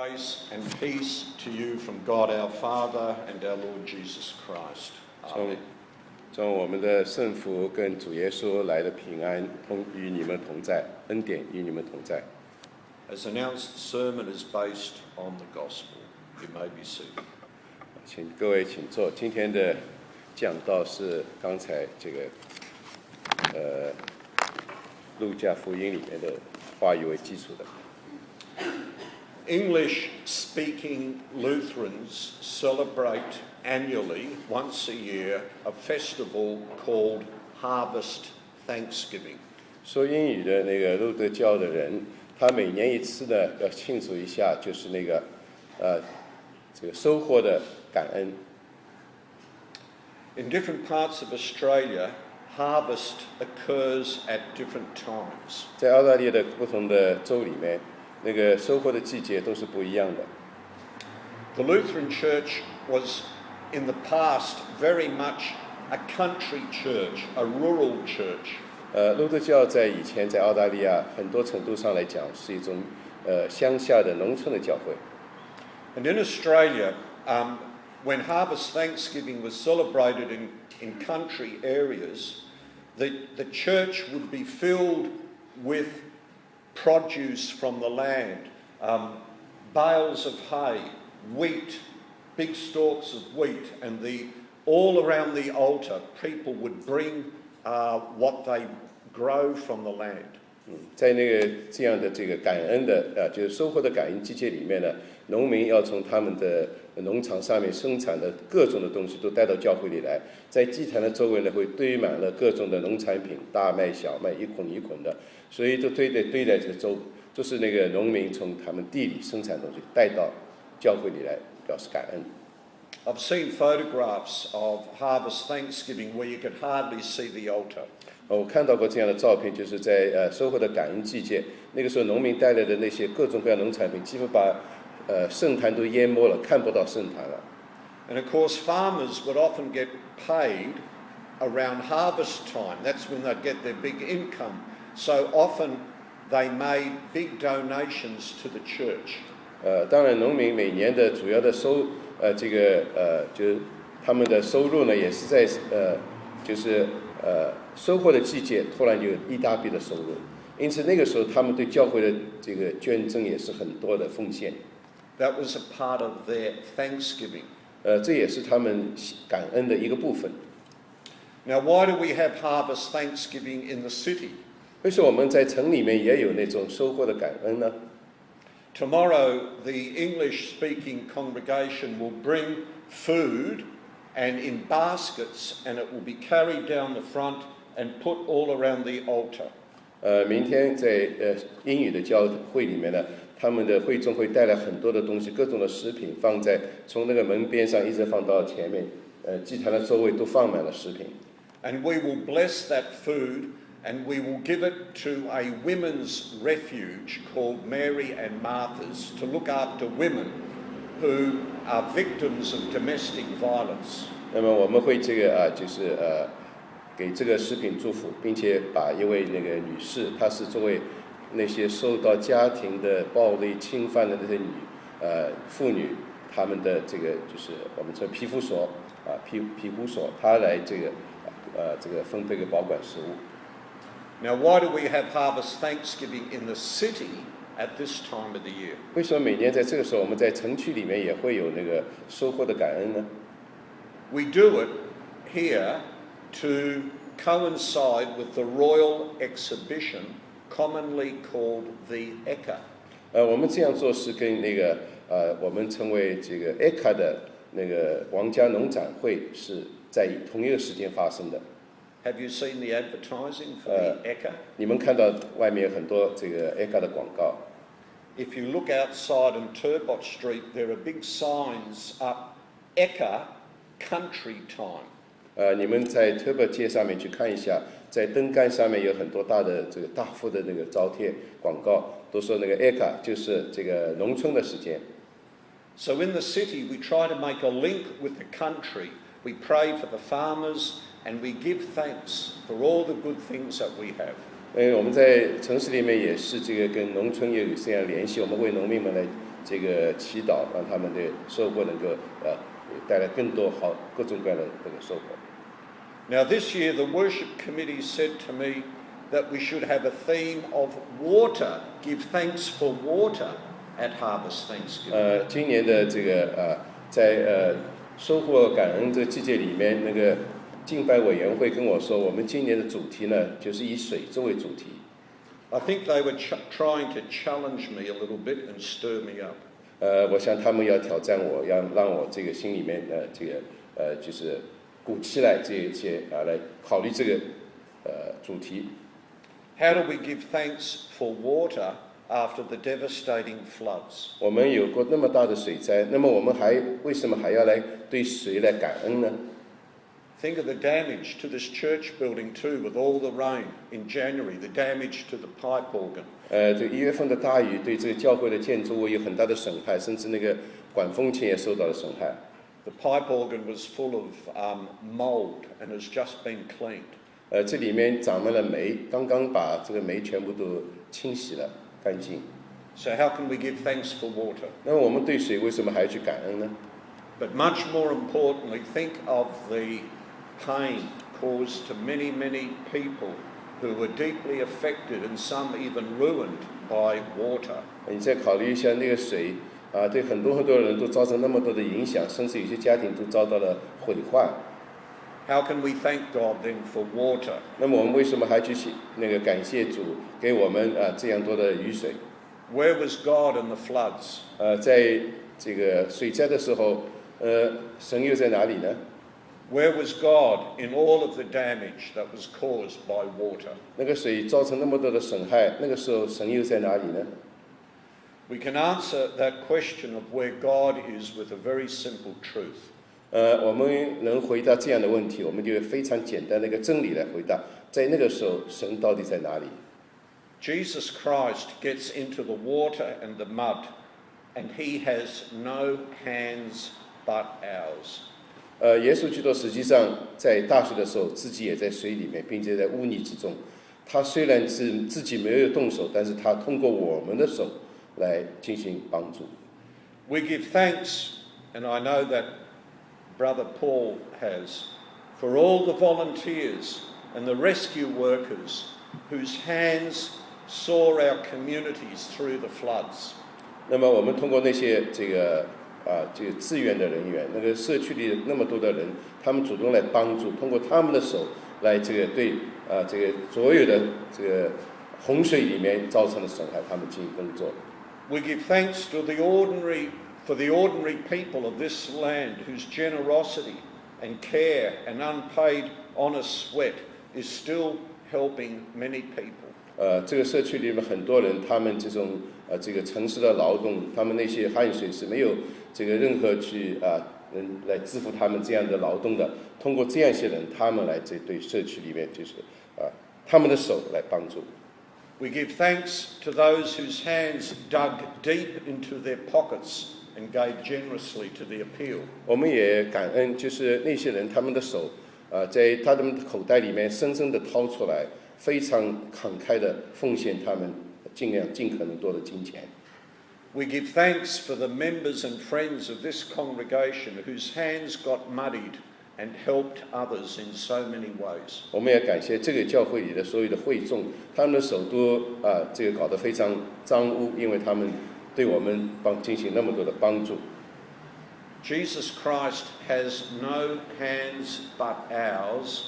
Grace and peace to you from God our Father and our Lord Jesus Christ. Amen. 从我们的圣父跟主耶稣来的平安与你们同在，恩典与你们同在。As announced, the sermon is based on the gospel. You may be seated. 请各位请坐。今天的讲道是刚才这个路加福音里面的话语为基础的。English-speaking Lutherans celebrate annually, once a year, a festival called Harvest Thanksgiving. 说英语的那个路德教的人，他每年一次呢要庆祝一下，就是那个这个收获的感恩。In different parts of Australia, harvest occurs at different times. 在澳大利亚的不同的州里面，那个收获的季节都是不一样的。The Lutheran Church was, in the past, very much a country church, a rural church. 路德教在以前在澳大利亚很多程度上来讲是一种乡下的农村的教会。And in Australia, when Harvest Thanksgiving was celebrated in country areas, the church would be filled with produce from the land, bales of hay, wheat, big stalks of wheat, and all around the altar, people would bring what they grow from the land. 在那个这样的这个感恩的就是收获的感恩季节里面呢，农民要从他们的农场上面生产的各种的东西都带到教会里来，在祭坛的周围呢会堆满了各种的农产品，大麦、小麦，一捆一捆的，所以都堆在这个周，就是那个农民从他们地里生产东西带到教会里来，表示感恩。I've seen photographs of Harvest Thanksgiving where you could hardly see the altar. 我看到过这样的照片，就是在收获的感恩季节，那个时候农民带来的那些各种各样农产品，几乎把圣坛都淹没了，看不到圣坛了。And of course, farmers would often get paid around harvest time. That's when they'd get their big income. So often they made big donations to the church. 当然，农民每年的主要的就是他们的收入呢，也是在就是收获的季节突然就有一大笔的收入，因此那个时候他们对教会的这个捐赠也是很多的奉献。That was a part of their thanksgiving. 这也是他们感恩的一个部分。Now, why do we have harvest thanksgiving in the city? 为什么我们在城里面也有那种收获的感恩呢？ Tomorrow, the English-speaking congregation will bring food and in baskets, and it will be carried down the front and put all around the altar. 明天在英语的教会里面呢，他们的会众会带来很多的东西，各种的食品放在从那个门边上一直放到前面，祭坛的周围都放满了食品。And we will bless that food, and we will give it to a women's refuge called Mary and Martha's to look after women who are victims of domestic violence. 那么我们会这个就是给这个食品祝福，并且把一位那个女士，她是作为那些受到家庭的暴力侵犯的那些妇女，她们的这个就是我们说庇护所庇护所，她来这个分配保管食物。Now, why do we have Harvest Thanksgiving in the city at this time of the year? 为什么每年在这个时候，我们在城区里面也会有那个收获的感恩呢？ We do it here to coincide with the royal exhibition commonly called the Ekka. 我们这样做是跟那个我们称为这个 ECA 的那个皇家农展会是在同一个时间发生的。Have you seen the advertising for the Ekka? 你们看到外面有很多这个 ECA 的广告。If you look outside on Turbot Street, there are big signs up, Ekka Country Time. 你们在特伯街上面去看一下，在灯杆上面有很多大的这个大幅的那个招贴广告，都说那个 ECA 就是这个农村的时间。So in the city, we try to make a link with the country. We pray for the farmers, and we give thanks for all the good things that we have. 我们在城市里面也是这个跟农村也有这样联系，我们为农民们来这个祈祷，让他们的收获能够带来更多好各种各样的这个收获。Now, this year, the worship committee said to me that we should have a theme of water, give thanks for water at Harvest Thanksgiving. 今年的这个在收获感恩这个季节里面，那个敬拜委员会跟我说，我们今年的主题呢，就是以水作为主题。I think they were trying to challenge me a little bit and stir me up. 我想他们要挑战我，要让我这个心里面这个就是鼓起来这一些来考虑这个主题。How do we give thanks for water after the devastating floods? 我们有过那么大的水灾，那么我们为什么还要来对水来感恩呢？ Think of the damage to this church building too, with all the rain in January, the damage to the pipe organ. 这1月份的大雨对这个教会的建筑物有很大的损害，甚至那个管风琴也受到了损害。The pipe organ was full of mould and has just been cleaned. 这里面长满了霉，刚刚把这个霉全部都清洗了干净。So how can we give thanks for water? 那么我们对水为什么还要去感恩呢？ But much more importantly, think of the pain caused to many, many people who were deeply affected and some even ruined by water. 你再考虑一下那个水对很多人都造成那么多的影响，甚至有些家庭都遭到了毁坏。How can we thank God then for water? 那么我们为什么还去那个感谢主给我们这样多的雨水？ Where was God in the floods? 在这个水灾的时候，神又在哪里呢？ Where was God in all of the damage that was caused by water? 那个水造成那么多的损害，那个时候神又在哪里呢？ We can answer that question of where God is with a very simple truth. 我们能回答这样的问题，我们就非常简单的一个真理来回答，在那个时候神到底在哪里？ Jesus Christ gets into the water and the mud, and he has no hands but ours. 耶稣基督实际上在大水的时候，自己也在水里面，并且在污泥之中。他虽然是自己没有动手，但是他通过我们的手来进行帮助。 We give thanks, and I know that Brother Paul has, for all the volunteers and the rescue workers whose hands saw our communities through the floods. 那么我们通过那些这个志愿的人员，那个社区里那么多的人，他们主动来帮助，通过他们的手来这个对这个所有的这个洪水里面造成的损害，他们进行工作。 We give thanks for the ordinary people of this land whose generosity and care and unpaid honest sweat is still helping many people. 这个社区里面很多人，他们这种这个城市的劳动，他们那些汗水是没有这个任何去人来支付他们这样的劳动的。通过这样一些人，他们来对社区里面就是他们的手来帮助。 We give thanks to those whose hands dug deep into their pockets and gave generously to the appeal. 我们也感恩，就是那些人他们的手在他们的口袋里面深深的掏出来，非常慷慨的奉献他们尽可能多的金钱。 We give thanks for the members and friends of this congregation whose hands got muddied and helped others in so many ways. 我们也感谢这个教会里的所有的会众，他们的手都这个搞得非常脏污，因为他们对我们进行那么多的帮助。 Jesus Christ has no hands but ours.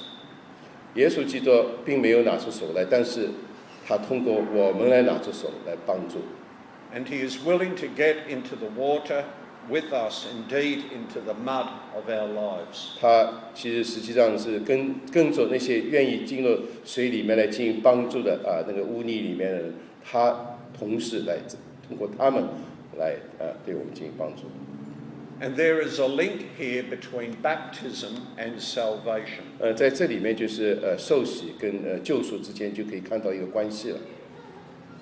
耶稣基督并没有拿出手来，但是他通过我们来拿出手来帮助。 And he is willing to get into the water with us, indeed into the mud of our lives. 他实际上是跟着那些愿意进入水里面来进行帮助的那个污泥里面的人，他同时来通过他们来对我们进行帮助。 And there is a link here between baptism and salvation. 在这里面就是受洗跟救赎之间就可以看到一个关系了。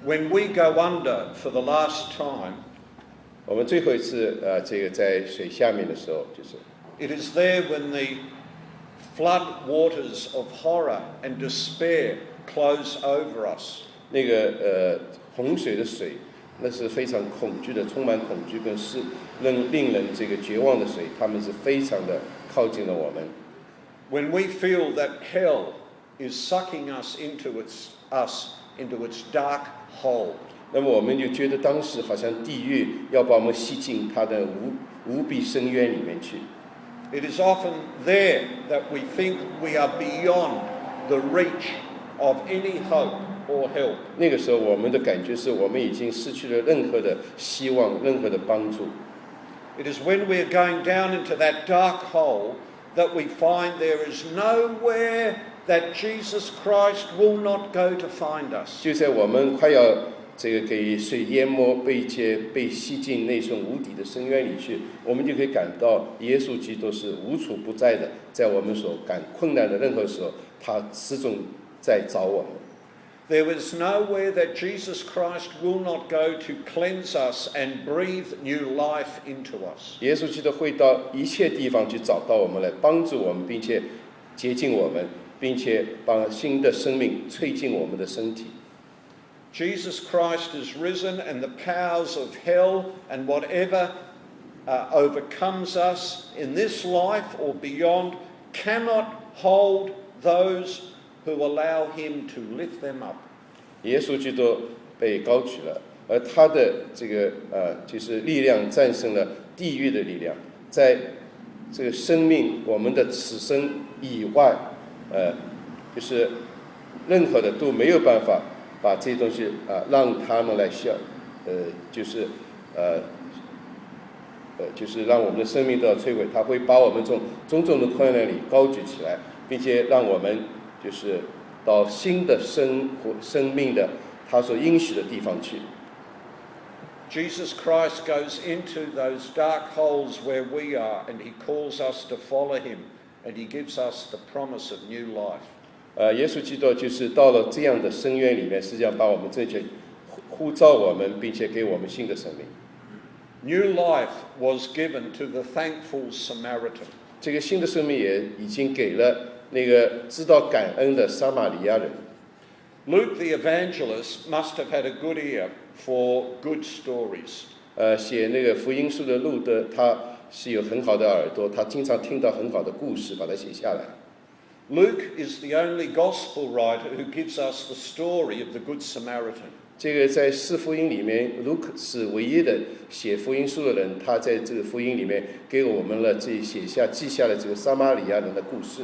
When we go under for the last time, 我们最后一次这个在水下面的时候，就是 it is there when the flood waters of horror and despair close over us. 那个洪水的水那是非常恐惧的，充满恐惧跟令人这个绝望的水，他们是非常的靠近了我们。When we feel that hell is sucking us into its dark hole. 那么我们就觉得当时好像地狱要把我们吸进它的无比深渊里面去。It is often there that we think we are beyond the reach of any hope or help. 那个时候我们的感觉是我们已经失去了任何的希望，任何的帮助。It is when we are going down into that dark hole that we find there is nowhere that Jesus Christ will not go to find us. 就在我们快要这个给水淹没，被吸进那种无底的深渊里去，我们就可以感到耶稣基督是无处不在的，在我们所感困难的任何时候，他始终在找我们。There is nowhere that Jesus Christ will not go to cleanse us and breathe new life into us. 耶稣基督会到一切地方去找到我们，来帮助我们，并且洁净我们，并且把新的生命吹进我们的身体。Jesus Christ is risen, and the powers of hell and whatever overcomes us in this life or beyond cannot hold those who allow him to lift them up. 耶稣基督被高举了，而他的这个就是力量战胜了地狱的力量，在这个生命我们的此生以外，就是任何的都没有办法把这些东西让他们来就是让我们的生命都要摧毁，他会把我们从种种的困难里高举起来，并且让我们就是到新的生命的他所应许的地方去。Jesus Christ goes into those dark holes where we are, and he calls us to follow him, and he gives us the promise of new life. 耶稣基督就是到了这样的深渊里面，实际上把我们这些呼召我们，并且给我们新的生命。New life was given to the thankful Samaritan. 这个新的生命也已经给了那个知道感恩的撒玛利亚人。Luke the evangelist must have had a good ear for good stories. 写那个福音书的路德，他是有很好的耳朵，他经常听到很好的故事，把它写下来。Luke is the only gospel writer who gives us the story of the Good Samaritan. 这个在四福音里面 ，Luke 是唯一的写福音书的人，他在这个福音里面给我们了记下了这个撒玛利亚人的故事。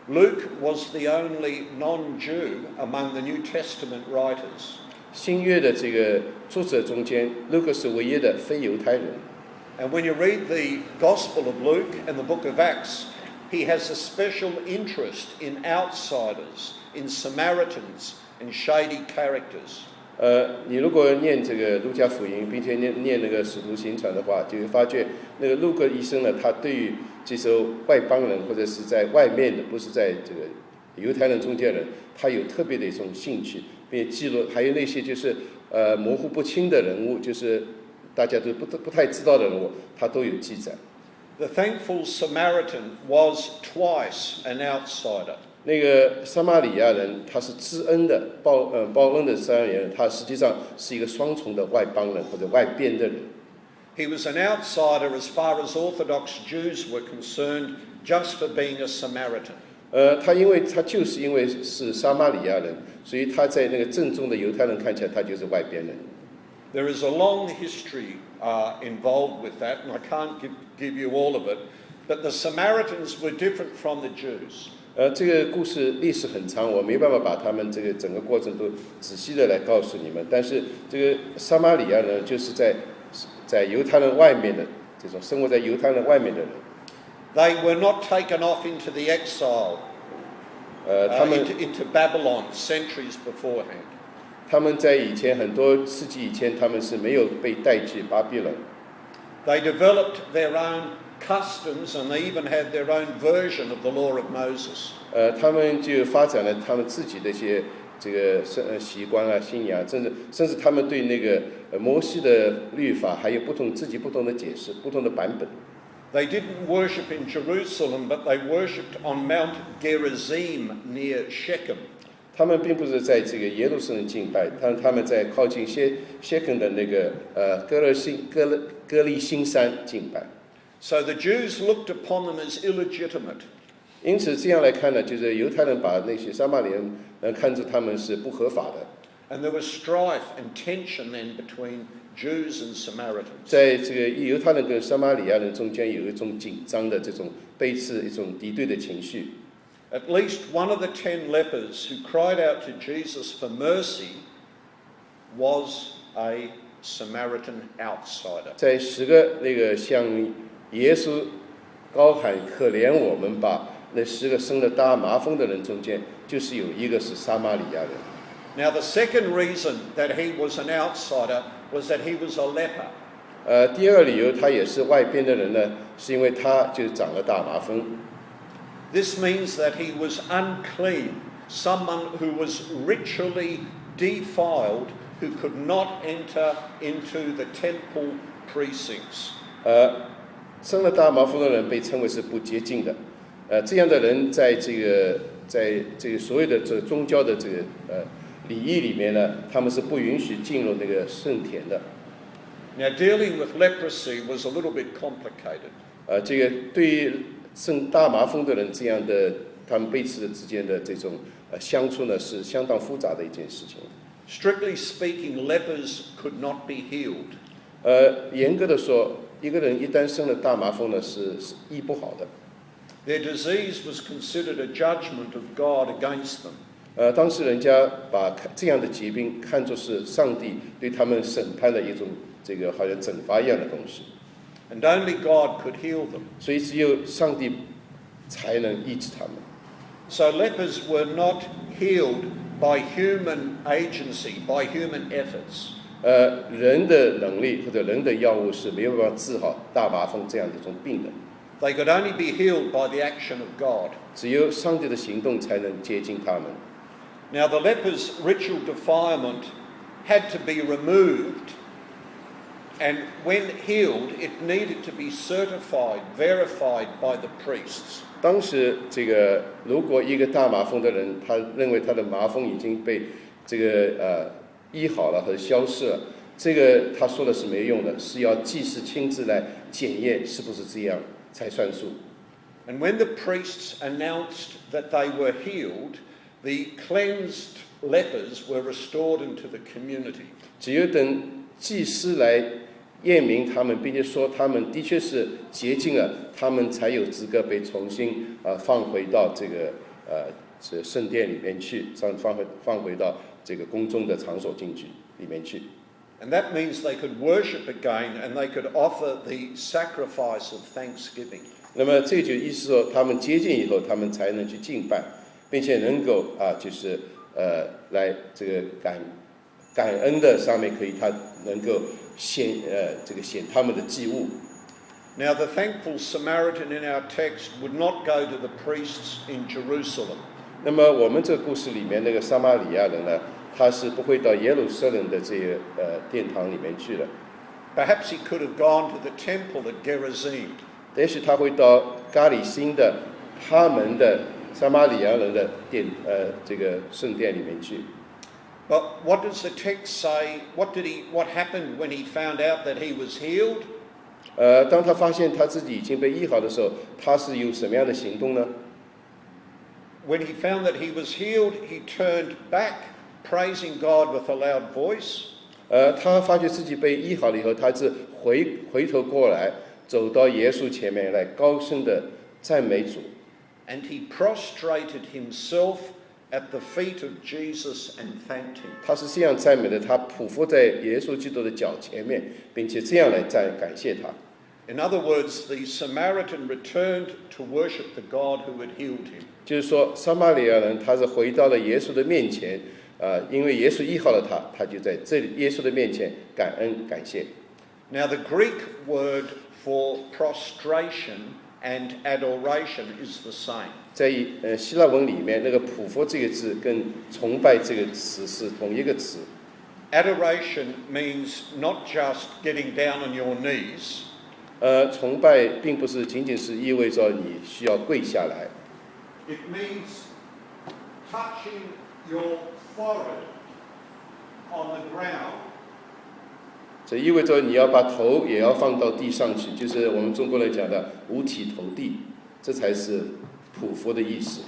Luke was the only non-Jew among the New Testament writers. 新约的这个作者中间，Luke 是唯一的非犹太人。And when you read the Gospel of Luke and the book of Acts, he has a special interest in outsiders, in Samaritans, and shady characters. 你如果念这个路加福音，并且念那个使徒行传的话，就会发觉那个路加医生呢，他对于这些外邦人或者是在外面的，不是在这个犹太人中间人，他有特别的一种兴趣，并且记录，还有那些就是模糊不清的人物，就是大家都不太知道的人物，他都有记载。The thankful Samaritan was twice an outsider. 那个撒玛利亚人，他是知恩的报恩的撒玛利亚人，他实际上是一个双重的外邦人或者外边的人。He was an outsider as far as Orthodox Jews were concerned, just for being a Samaritan. 他就是因为是撒玛利亚人，所以他在那个正宗的犹太人看起来，他就是外边人。There is a long history involved with that, and I can't give you all of it, but the Samaritans were different from the Jews. 这个故事历史很长，我没办法把他们这个整个过程都仔细的来告诉你们。但是这个撒玛利亚呢，就是在犹太人外面的这种生活在犹太人外面的人。They were not taken off into the exile, into Babylon centuries beforehand. 他们在以前很多世纪以前，他们是没有被带去巴比伦。They developed their own customs, and they even had their own version of the law of Moses. 他们就发展了他们自己的一些这个习惯啊、信仰，甚至他们对那个摩西的律法还有自己不同的解释、不同的版本。They didn't worship in Jerusalem, but they worshipped on Mount Gerizim near Shechem. 他们并不是在这个耶路撒冷敬拜，但他们在靠近谢肯的那个哥利辛山敬拜。So the Jews looked upon them as illegitimate. 因此这样来看呢，就是犹太人把那些撒玛利人看作他们是不合法的。And there was strife and tension then between Jews and Samaritans. 在这个犹太人跟撒玛利亚人中间有一种紧张的这种背刺，一种敌对的情绪。At least one of the 10 lepers who cried out to Jesus for mercy was a Samaritan outsider. 在10个那个向耶稣高喊可怜我们吧，那10个生了大麻风的人中间，就是有一个是撒玛利亚人。Now the second reason that he was an outsider was that he was a leper. 第二个理由他也是外边的人呢，是因为他就长了大麻风。This means that he was unclean, someone who was ritually defiled, who could not enter into the temple precincts. 生了大麻风的人被称为是不洁净的。这样的人在这个所有的这宗教的这个礼仪里面呢，他们是不允许进入那个圣田的。Now dealing with leprosy was a little bit complicated. 这个对于生大麻风的人这样的他们彼此之间的这种相处呢，是相当复杂的一件事情。Strictly speaking, lepers could not be healed. 严格的说，一个人一旦生了大麻风呢，是医不好的。Their disease was considered a judgment of God against them. 当时人家把这样的疾病看作是上帝对他们审判的一种这个好像惩罚一样的东西。And only God could heal them. 所以只有上帝才能医治他们。So lepers were not healed by human agency, by human efforts. 人的能力或者人的药物是没有办法治好大麻风这样的一种病的。They could only be healed by the action of God. 只有上帝的行动才能接近他们。Now the lepers' ritual defilement had to be removed, and when healed, it needed to be certified, verified by the priests. 当时这个如果一个大麻风的人，他认为他的麻风已经被这个医好了或者消失了，这个他说的是没用的，是要祭司亲自来检验是不是这样才算数。And when the priests announced that they were healed, the cleansed lepers were restored into the community. 只有等祭司来验明他们，并且说他们的确是洁净了，他们才有资格被重新放回到这个这圣殿里面去，放回到这个公众的场所进去里面去。And that means they could worship again and they could offer the sacrifice of thanksgiving. 那么这就意思说，他们接近以后，他们才能去敬拜，并且能够就是来这个感恩的上面可以，他能够显他们的祭物。Now the thankful Samaritan in our text would not go to the priests in Jerusalem. 那么我们这个故事里面那个撒玛利亚人呢，他是不会到耶路撒冷的这个殿堂里面去的。Perhaps he could have gone to the temple at Gerizim. 也许他会到加里辛的他们的撒玛利亚人的这个圣殿里面去。But what does the text say? What happened when he found out that he was healed? 当他发现他自己已经被医好的时候，他是有什么样的行动呢？ When he found that he was healed, he turned back, praising God with a loud voice. 他发觉自己被医好了以后，他是回头过来，走到耶稣前面来高声的赞美主。And he prostrated himself at the feet of Jesus and thanked him. 他是这样赞美的，他匍匐在耶稣基督的脚前面，并且这样来感谢他。In other words, the Samaritan returned to worship the God who had healed him. 就是说，撒玛利亚人他是回到了耶稣的面前，因为耶稣医好了他，他就在这里耶稣的面前感恩感谢。Now the Greek word for prostration and adoration is the same. 在希腊文里面，那个匍匐这个字跟崇拜这个词是同一个词。Adoration means not just getting down on your knees. 崇拜并不是仅仅是意味着你需要跪下来。It means touching your forehead on the ground. 这意味着你要把头也要放到地上去，就是我们中国人讲的五体投地，这才是匍匐的意思。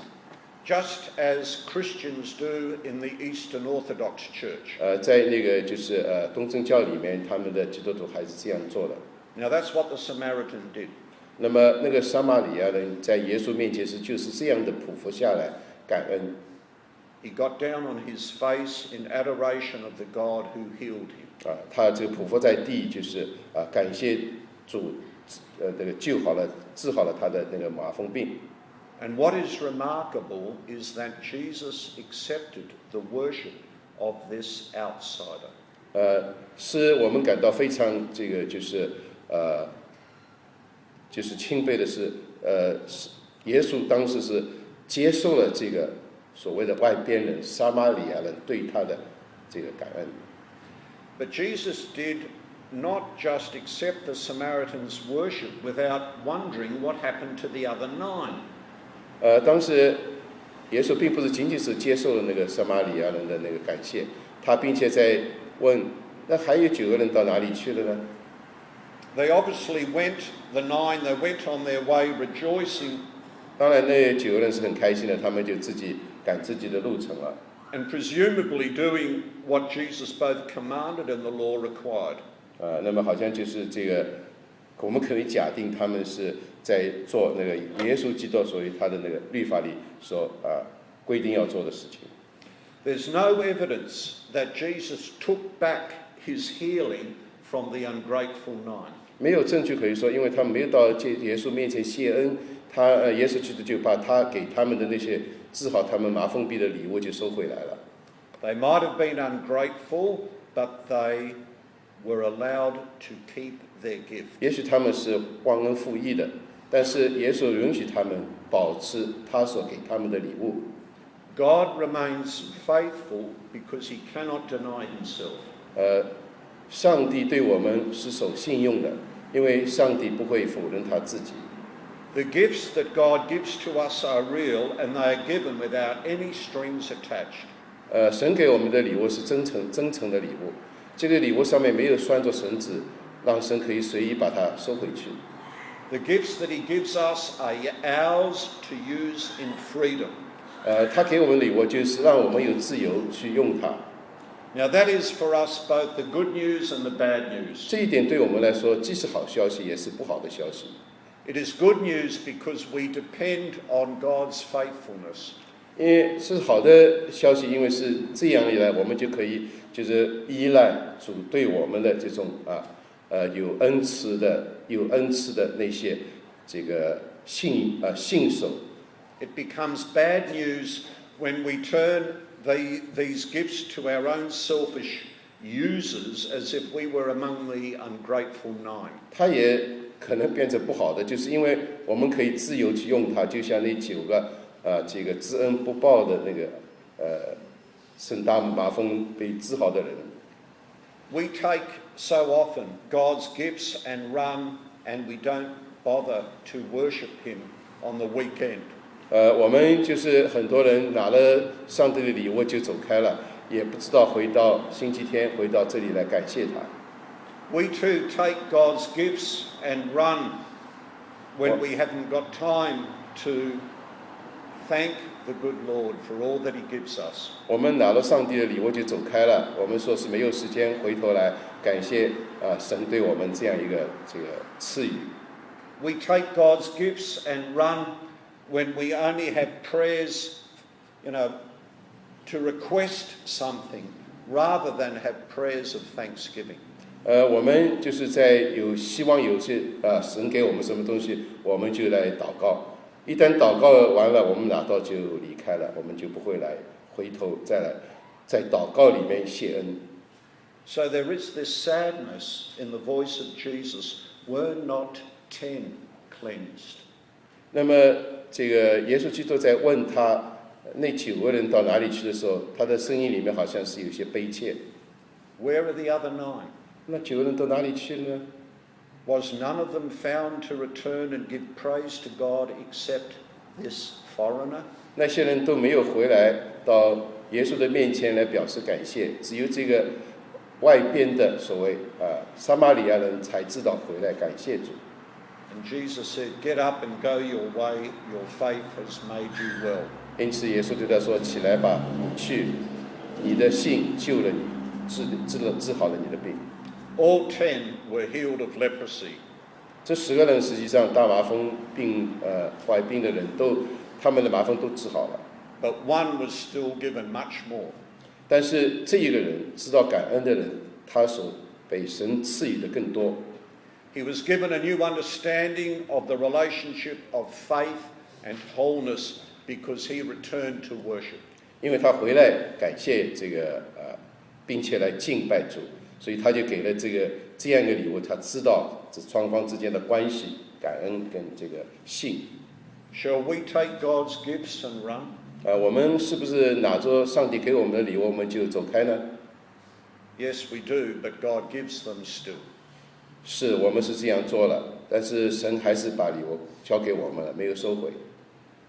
Just as Christians do in the Eastern Orthodox Church. 在那个就是东正教里面，他们的基督徒还是这样做的。Now that's what the Samaritan did. 那么那个撒玛利亚人在耶稣面前就是这样的匍匐下来感恩。He got down on his face in adoration of the God who healed him. 他这个匍匐在地，就是感谢主，这个治好了他的那个麻风病。And what is remarkable is that Jesus accepted the worship of this outsider. 是我们感到非常这个就是钦佩的是，耶稣当时是接受了这个所谓的外边人撒玛利亚人对他的这个感恩。But Jesus did not just accept the Samaritan's worship without wondering what happened to the other 9. 当时耶稣并不是仅仅是接受了那个撒玛利亚人的那个感谢，他并且在问，那还有9个人到哪里去了呢？ They obviously went, the 9, they went on their way rejoicing. 当然那9个人是很开心的，他们就自己赶自己的路程了。And presumably doing what Jesus both commanded and the law required. 那么好像就是这个，我们可以假定他们是在做那个耶稣基督所谓他的那个律法里所规定要做的事情。There's no evidence that Jesus took back his healing from the ungrateful 9. 没有证据可以说，因为他们没有到耶稣面前谢恩，耶稣基督就把他给他们的那些治好他们麻风病的礼物就收回来了。They might have been ungrateful, but they were allowed to keep their gift. 也许他们是忘恩负义的，但是耶稣允许他们保持他所给他们的礼物。God remains faithful because he cannot deny himself. 上帝对我们是守信用的，因为上帝不会否认他自己。The gifts that God gives to us are real, and they are given without any strings attached. 神给我们的礼物是真诚的礼物，这个礼物上面没有拴着绳子，让神可以随意把它收回去。The gifts that he gives us are ours to use in freedom. 他给我们礼物就是让我们有自由去用它。Now that is for us both the good news and the bad news. 这一点对我们来说既是好消息，也是不好的消息。It is good news because we depend on God's faithfulness. 因为是好的消息，因为是这样一来，我们就可以就是依赖主对我们的这种有恩赐的那些这个信守。It becomes bad news when we turn these gifts to our own selfish users as if we were among the ungrateful 9. 它也可能变成不好的，就是因为我们可以自由去用它，就像那9个这个知恩不报的那个圣大麻风被治好的人。We take so often God's gifts and run, and we don't bother to worship him on the weekend. 我们就是很多人拿了上帝的礼物就走开了，也不知道回到星期天回到这里来感谢他。We too take God's gifts and run when we haven't got time to thank the good Lord for all that he gives us. 我们拿了上帝的礼物就走开了，我们说是没有时间回头来感谢神对我们这样一个这个赐予。We take God's gifts and run when we only have prayers, to request something rather than have prayers of thanksgiving. 我们就是在希望有些神给我们什么东西，我们就来祷告。一旦祷告完了，我们拿到就离开了，我们就不会来回头再来在祷告里面谢恩。So there is this sadness in the voice of Jesus. Were not 10 cleansed? 那么这个耶稣基督在问他那9个人到哪里去的时候，他的声音里面好像是有些悲切。Where are the other 9? 那9个人到哪里去了呢？ Was none of them found to return and give praise to God except this foreigner? 那些人都没有回来到耶稣的面前来表示感谢，只有这个外边的所谓撒玛利亚人才知道回来感谢主。And Jesus said, "Get up and go your way. Your faith has made you well." 因此耶稣对他说：“起来吧，你去，你的信救了你，治好了你的病。” All 10 were healed of leprosy. 这10个人实际上大麻风病怀病的人他们的麻风都治好了， But one was still given much more. 但是这一个人知道感恩的人，他所被神赐予的更多。He was given a new understanding of the relationship of faith and wholeness because he returned to worship. 因为他回来感谢这个并且来敬拜主，所以他就给了这样一个礼物。他知道这双方之间的关系，感恩跟这个信。Shall we take God's gifts and run? 我们是不是拿着上帝给我们的礼物，我们就走开呢？ Yes, we do, but God gives them still. 是我们是这样做了，但是神还是把礼物交给我们了，没有收回。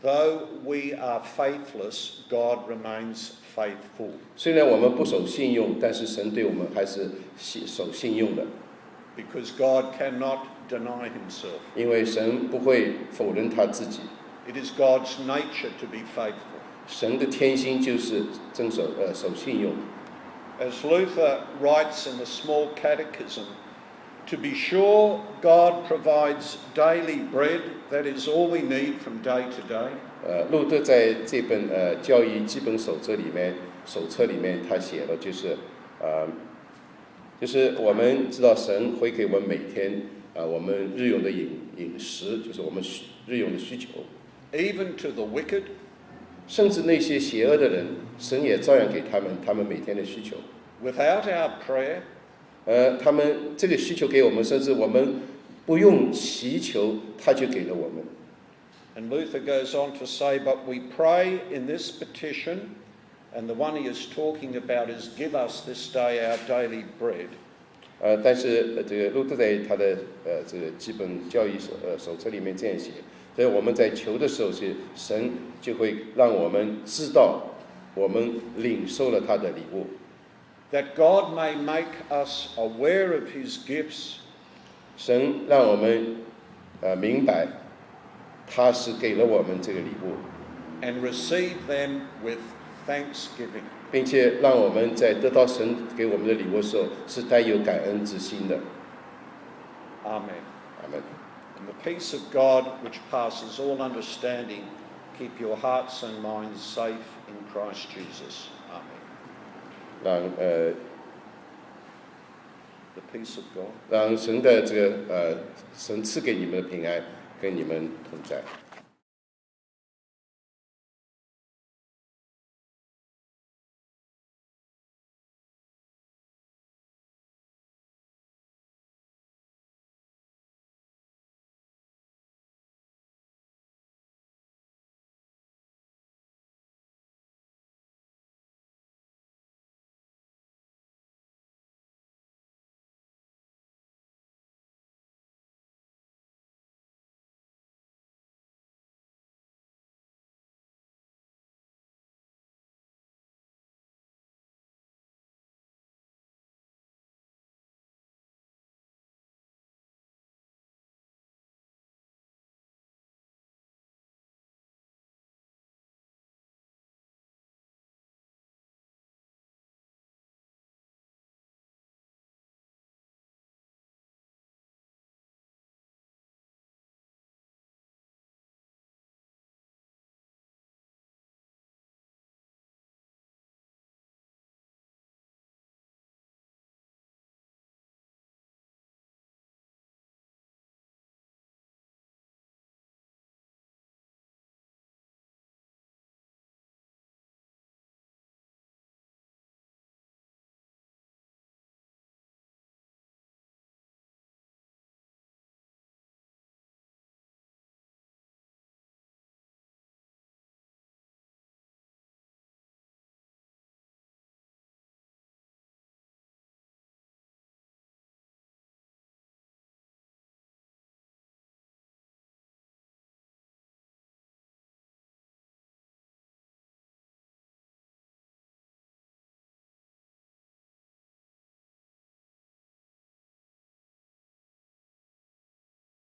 Though we are faithless, God remains faithful. 虽然我们不守信用，但是神对我们还是守信用的。Because God cannot deny himself. 因为神不会否认他自己。It is God's nature to be faithful. 神的天性就是守信用。As Luther writes in the Small Catechism, to be sure God provides daily bread, that is all we need from day to day. 路德在这本教义基本手册里面，他写了就是我们知道神会给我们每天我们日用的饮食，就是我们日用的需求。Even to the wicked, 甚至那些邪恶的人，神也照样给他们每天的需求。without our prayer, 他们这个需求给我们，甚至我们不用祈求，他就给了我们。and Luther goes on to say, but we pray in this petition, and the one he is talking about is, give us this day our daily bread. 但是这个路德在他的这个基本教义手册里面这样写，所以我们在求的时候，神就会让我们知道我们领受了他的礼物。That God may make us aware of his gifts. 神让我们明白，他是给了我们这个礼物， and receive them with thanksgiving. 并且让我们在得到神给我们的礼物的时候，是带有感恩之心的。 Amen. 阿门。 And the peace of God, which passes all understanding, keep your hearts and minds safe in Christ Jesus. Amen. 让The peace of God. 让神的这个神赐给你们的平安跟你们同在。